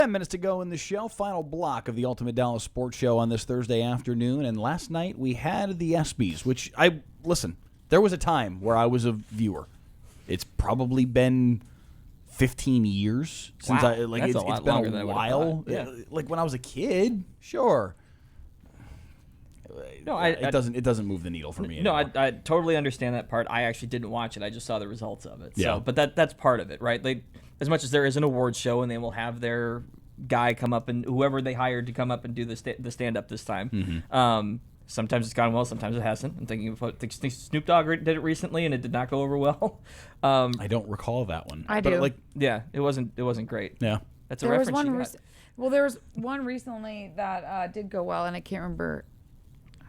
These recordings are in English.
10 minutes to go in the show. Final block of the Ultimate Dallas Sports Show on this Thursday afternoon. And last night we had the ESPYs, which listen, there was a time where I was a viewer. It's probably been 15 years since Wow. it's been a while. Yeah. Like when I was a kid, sure. No, it doesn't move the needle for me No, anymore. I totally understand that part. I actually didn't watch it. I just saw the results of it. Yeah. So, but that's part of it, right? As much as there is an awards show, and they will have their guy come up and whoever they hired to come up and do the stand up this time. Mm-hmm. Sometimes it's gone well, sometimes it hasn't. I'm thinking of Snoop Dogg did it recently, and it did not go over well. I don't recall that one. I do. Yeah, it wasn't great. Yeah. That's a There was reference. one. There was one recently that did go well, and I can't remember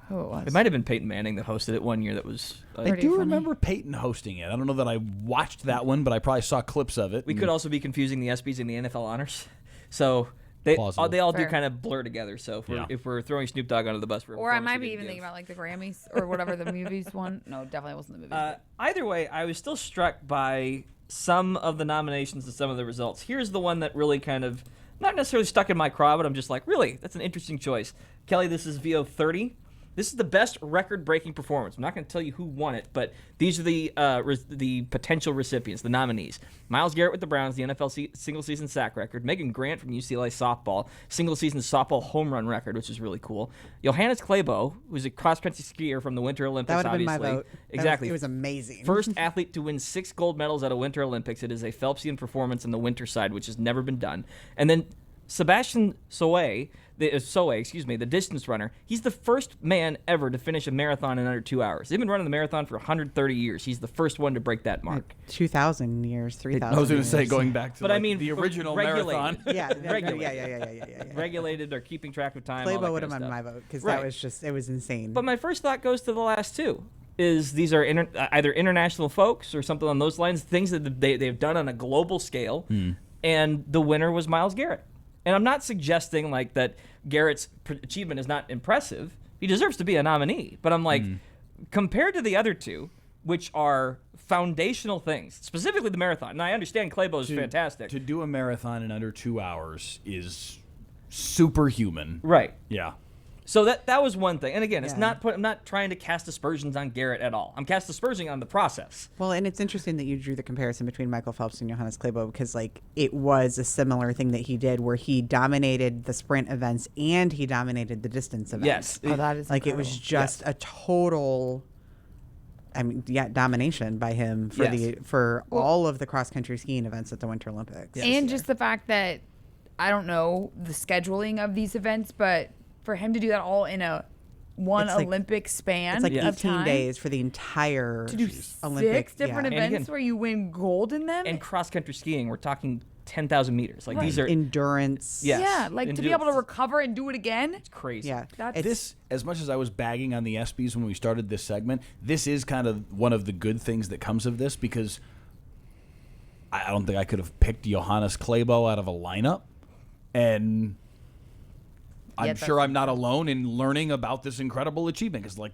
who it was. It might have been Peyton Manning that hosted it one year. That was. I Pretty do funny. remember Peyton hosting it. I don't know that I watched that one, but I probably saw clips of it. We could also be confusing the ESPYs and the NFL honors. So they all do Fair. kind of blur together. So if we're throwing Snoop Dogg under the bus, Or I might be even thinking about like the Grammys or whatever the movies one. No, definitely wasn't the movies. Either way, I was still struck by some of the nominations and some of the results. Here's the one that really kind of not necessarily stuck in my craw, but I'm just like, really, that's an interesting choice. Kelly, this is VO30. This is the best record-breaking performance. I'm not going to tell you who won it, but these are the potential recipients, the nominees. Myles Garrett with the Browns, the NFL single-season sack record. Megan Grant from UCLA softball, single-season softball home run record, which is really cool. Johannes Clabo, who's a cross-country skier from the Winter Olympics, That would have been obviously. my vote. Exactly. It was amazing. First athlete to win 6 gold medals at a Winter Olympics. It is a Phelpsian performance in the winter side, which has never been done. And then Sebastian Soe, the distance runner, he's the first man ever to finish a marathon in under 2 hours. They've been running the marathon for 130 years. He's the first one to break that mark. 2,000 years, 3,000 I was going to say, years. going back to the original regulated. marathon. Yeah. Regulated or keeping track of time. Clabo would have been my vote because that was just, it was insane. But my first thought goes to the last two. These are either international folks or something on those lines, things that they've done on a global scale, and the winner was Myles Garrett. And I'm not suggesting like that Garrett's achievement is not impressive. He deserves to be a nominee. But I'm like, compared to the other two, which are foundational things, specifically the marathon, and I understand Clabo is fantastic. To do a marathon in under 2 hours is superhuman. Right. Yeah. So that was one thing. And again, it's Yeah. I'm not trying to cast aspersions on Garrett at all. I'm cast aspersions on the process. Well, and it's interesting that you drew the comparison between Michael Phelps and Johannes Clabo because, like, it was a similar thing that he did where he dominated the sprint events and he dominated the distance events. Yes. that is Like, it was just a total, domination by him for all of the cross-country skiing events at the Winter Olympics. Yes. And just the fact that I don't know the scheduling of these events, but for him to do that all in one It's like- Olympic span It's like of 18 time, days for the entire to do Olympic. 6 different And events again- where you win gold in them. And cross-country skiing, we're talking 10,000 meters. Like, these are endurance. Yes. yeah, like And to do be able it- to recover and do it again. It's crazy. Yeah. That's This, as much as I was bagging on the ESPYs when we started this segment, this is kind of one of the good things that comes of this because I don't think I could have picked Johannes Clabo out of a lineup. And I'm sure I'm not alone in learning about this incredible achievement because, like,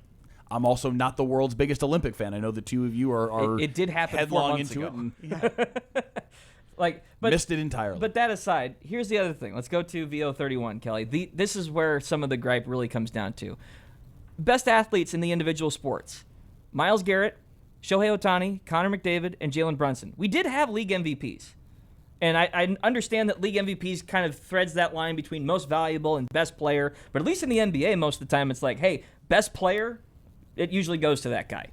I'm also not the world's biggest Olympic fan. I know the two of you are It did happen 4 headlong months into ago. it and missed it entirely. But that aside, here's the other thing. Let's go to VO31, Kelly. This is where some of the gripe really comes down to. Best athletes in the individual sports. Myles Garrett, Shohei Ohtani, Connor McDavid, and Jalen Brunson. We did have league MVPs. And I understand that league MVPs kind of threads that line between most valuable and best player. But at least in the NBA, most of the time, it's like, hey, best player, it usually goes to that guy.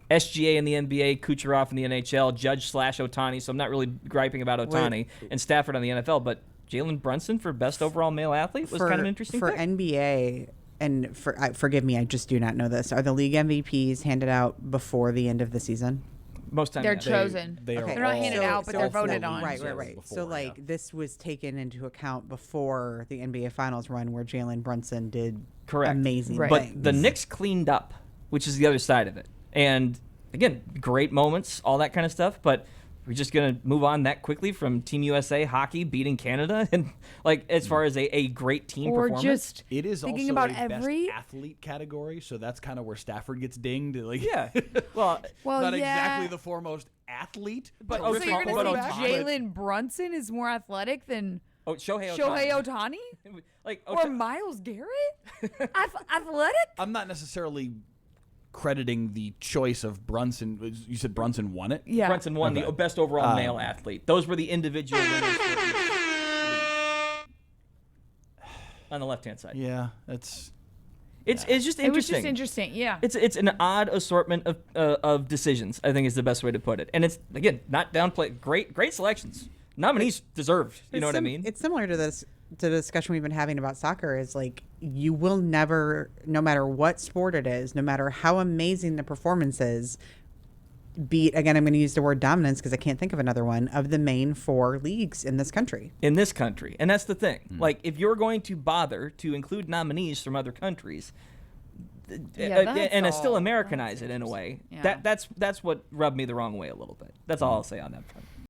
SGA in the NBA, Kucherov in the NHL, Judge/Ohtani. So I'm not really griping about Ohtani and Stafford on the NFL. But Jalen Brunson for best overall male athlete was kind of an interesting for pick. NBA. And forgive me, I just do not know this. Are the league MVPs handed out before the end of the season? Most times, they're yeah. chosen. They are They're not all- handed out, but so they're all four voted on. leagues Right. before, So, like, yeah. this was taken into account before the NBA Finals run where Jalen Brunson did Correct. amazing Right. But things. the Knicks cleaned up, which is the other side of it. And again, great moments, all that kind of stuff. But we're just going to move on that quickly from Team USA hockey beating Canada. And like, as far as a great team Or performance. just It is thinking also about a every best athlete category, so that's kind of where Stafford gets dinged. Like, Yeah. Well, not yeah. exactly the foremost athlete, But So you're Ohtani- going to but say Ohtani- Jalen Brunson is more athletic than Oh, Shohei Ohtani? like Or Miles Garrett? Athletic? I'm not necessarily crediting the choice of Brunson. You said Brunson won it? Yeah. Brunson won the best overall male athlete. Those were the individual winners for each league. On the left-hand side. Yeah, that's... It's just interesting. It was just interesting, yeah. It's an odd assortment of decisions, I think is the best way to put it. And it's, again, not downplay. Great selections. Nominees deserved. You know what I mean? It's similar to the discussion we've been having about soccer is like you will never, no matter what sport it is, no matter how amazing the performance is, beat, again, I'm going to use the word dominance because I can't think of another one, of the main 4 leagues in this country. And that's the thing. Like, if you're going to bother to include nominees from other countries, and still Americanize it in a way, Yeah. that's what rubbed me the wrong way a little bit. That's all I'll say on that front.